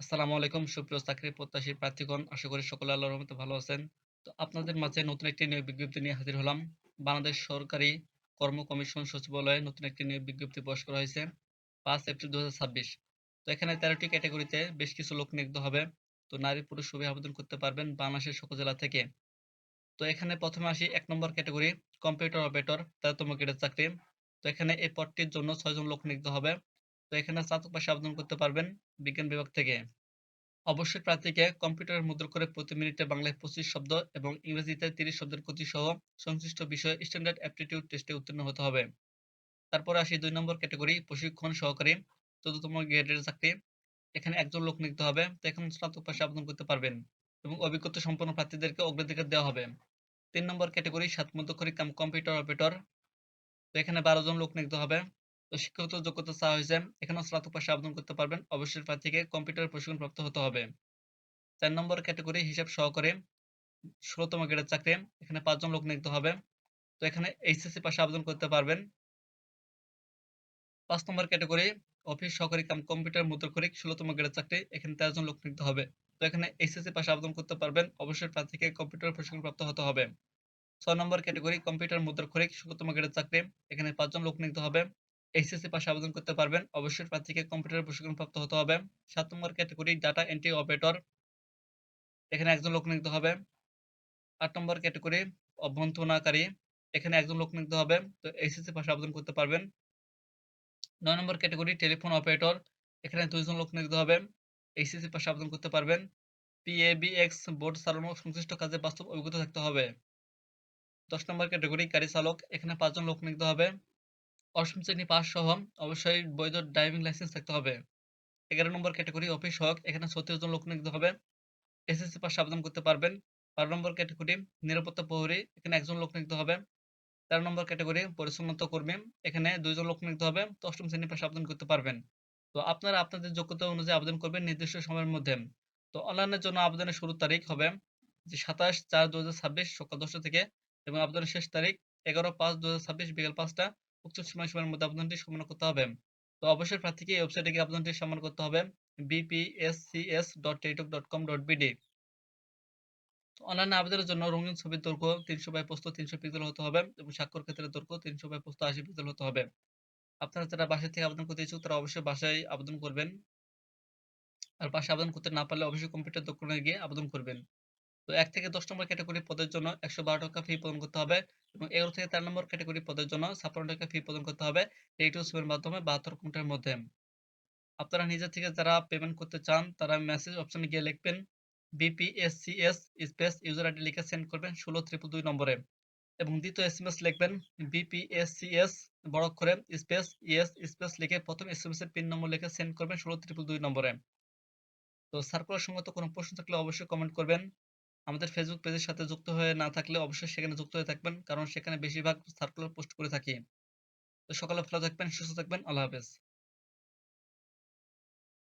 আসসালামু আলাইকুম সুপ্রিয় চাকরি প্রত্যাশী প্রার্থীগণ, আশা করি সকলে আল্লাহর রহমতে ভালো আছেন। তো আপনাদের মাঝে নতুন একটি নিয়োগ বিজ্ঞপ্তি নিয়ে হাজির হলাম। বাংলাদেশ সরকারি কর্ম কমিশন সচিবালয়ে নতুন একটি নিয়োগ বিজ্ঞপ্তি প্রকাশ করা হয়েছে ৫ এপ্রিল ২০২৬। তো এখানে ১৩টি ক্যাটাগরিতে বেশ কিছু লোক নিয়োগ হবে। তো নারী পুরুষ উভয়ই আবেদন করতে পারবেন বাংলাদেশের সকল জেলা থেকে। তো এখানে প্রথমে আসি ১ নম্বর ক্যাটাগরি কম্পিউটার অপারেটর ১৩তম গ্রেডের চাকরি। তো এখানে এই পদটির জন্য ৬ জন লোক নিয়োগ হবে। তো এখানে স্নাতক পাশে আবেদন করতে পারবেন বিজ্ঞান বিভাগ থেকে। অবশ্যই প্রার্থীকে কম্পিউটারে মুদ্রণ করে প্রতি মিনিটে বাংলায় ২৫ শব্দ এবং ইংরেজিতে ৩০ শব্দের গতি সহ সংশ্লিষ্ট বিষয়ে স্ট্যান্ডার্ড অ্যাপটিটিউড টেস্টে উত্তীর্ণ হতে হবে। তারপরে আসি ২ নম্বর ক্যাটাগরি প্রশিক্ষণ সহকারী ১৪তম গ্রেডের চাকরি। এখানে একজন লোক নিয়োগ হবে। তো এখানে স্নাতক পাশে আবেদন করতে পারবেন এবং অভিজ্ঞতা সম্পন্ন প্রার্থীদেরকে অগ্রাধিকার দেওয়া হবে। ৩ নম্বর ক্যাটাগরি ৭ মধ্যকরী কাম কম্পিউটার অপারেটর। তো এখানে ১২ জন লোক নিয়োগ হবে। তো শিক্ষাগত যোগ্যতা চাওয়া হয়েছে। এখানেও স্নাতক পাশে আবেদন করতে পারবেন। অবশ্যই প্রার্থীকে কম্পিউটার প্রশিক্ষণপ্রাপ্ত হতে হবে। ৪ নম্বর ক্যাটেগরি হিসাব সহকারী ১৬তম গ্রেডের চাকরি। এখানে ৫ জন লোক নিয়োগ হবে। তো এখানে এইচএসসি পাশে আবেদন করতে পারবেন। ৫ নম্বর ক্যাটেগরি অফিস সহকারী কাম কম্পিউটার মুদ্রাক্ষরিক ১৬তম গ্রেডের চাকরি। এখানে ১৩ জন লোক নিয়োগ হবে। তো এখানে এইচএসসি পাশে আবেদন করতে পারবেন। অবশ্যই প্রার্থীকে কম্পিউটার প্রশিক্ষণপ্রাপ্ত হতে হবে। ৬ নম্বর ক্যাটেগরি কম্পিউটার মুদ্রাক্ষরিক ১৬তম গ্রেডের চাকরি। এখানে ৫ জন লোক নিয়োগ হবে। এইচএসসি পাশে আবেদন করতে পারবেন। অবশ্যই প্রার্থীকে কম্পিউটার প্রশিক্ষণপ্রাপ্ত হতে হবে। ৭ নম্বর ক্যাটেগরি ডাটা এন্ট্রি অপারেটর। এখানে ১ জন লোক নিয়োগ হবে। ৮ নম্বর ক্যাটেগরি অভ্যন্তরণকারী। এখানে একজন লোক নিয়োগ হবে। তো এইচএসসি পাশে আবেদন করতে পারবেন। ৯ নম্বর ক্যাটেগরি টেলিফোন অপারেটর। এখানে ২ জন লোক নিয়োগ হবে। এইচএসসি পাশে আবেদন করতে পারবেন। পিএবিএক্স বোর্ড চালানো সংশ্লিষ্ট কাজে বাস্তব অভিজ্ঞতা থাকতে হবে। ১০ নম্বর ক্যাটেগরি গাড়ি চালক। এখানে ৫ জন লোক নিয়োগ হবে। ৮ম শ্রেণী পাস সহ অবশ্যই বৈধ ড্রাইভিং লাইসেন্স থাকতে হবে। ১১ নম্বর ক্যাটেগরি অফিস সহায়ক। এখানে ৩৬ জন লোক নিয়োগ হবে। এসএসসি পাশে আবেদন করতে পারবেন। ১২ নম্বর ক্যাটেগরি নিরাপত্তা প্রহরী। এখানে একজন লোক নিয়োগ হবে। ১৩ নম্বর ক্যাটেগরি পরিচ্ছন্নতা কর্মী। এখানে ২ জন লোক নিয়োগ হবে। তো ৮ম শ্রেণী পাশে আবেদন করতে পারবেন। তো আপনারা আপনাদের যোগ্যতা অনুযায়ী আবেদন করবেন নির্দিষ্ট সময়ের মধ্যে। তো অনলাইনের জন্য আবেদনের শুরুর তারিখ হবে যে ২৭/৪/২০২৬ সকাল ১০টা থেকে এবং আবেদনের শেষ তারিখ ১১/৫/২০২৬ বিকেল ৫টা। উক্ত সময়ের মধ্যে আবেদনটি সম্পন্ন করতে হবে। তো অবশ্যই প্রার্থীকে এই ওয়েবসাইটে গিয়ে আবেদনটি সম্পন্ন করতে হবে bpscs.টেলিটক.com.bd। অনলাইনে আবেদনের জন্য রঙিন ছবির দৈর্ঘ্য ৩০০ বাই প্রস্থ ৩০০ পিক্সেল হতে হবে এবং স্বাক্ষর ক্ষেত্রের দৈর্ঘ্য ৩০০ বাই প্রস্থ ৮০ পিক্সেল হতে হবে। আপনারা যারা বাসা থেকে আবেদন করতে ইচ্ছুক তারা অবশ্যই বাসায় আবেদন করবেন। আর বাসায় আবেদন করতে না পারলে অবশ্যই কম্পিউটার দোকানে গিয়ে আবেদন করবেন। তো ১ থেকে ১০ নম্বর ক্যাটেগরি পদের জন্য ৳১১২ ফি প্রদান করতে হবে এবং ১১ থেকে ১৩ নম্বর ক্যাটেগরি পদের জন্য ৳৫৬ ফি প্রদান করতে হবে। টেলিটক সিমের মাধ্যমে ৭২ ঘন্টার মধ্যে। আপনারা নিজে থেকে যারা পেমেন্ট করতে চান তারা মেসেজ অপশনে গিয়ে লিখবেন বিপিএসসিএস স্পেস ইউজার আইডি লিখে সেন্ড করবেন ১৬,২২২ নম্বরে এবং দ্বিতীয় এসএমএস লিখবেন বিপিএসসিএস বড় অক্ষরে স্পেস ইএস স্পেস লিখে প্রথম এসএমএস এর পিন নম্বর লিখে সেন্ড করবেন ১৬,২২২ নম্বরে। তো সার্কুলার সংক্রান্ত কোনো প্রশ্ন থাকলে অবশ্যই কমেন্ট করবেন। আমাদের ফেসবুক পেজের সাথে যুক্ত হয়ে না থাকলে অবশ্যই সেখানে যুক্ত হয়ে থাকবেন। কারণ সেখানে বেশিরভাগ সার্কুলার পোস্ট করে থাকি। তো সকলে ভালো থাকবেন, সুস্থ থাকবেন। আল্লাহ হাফেজ।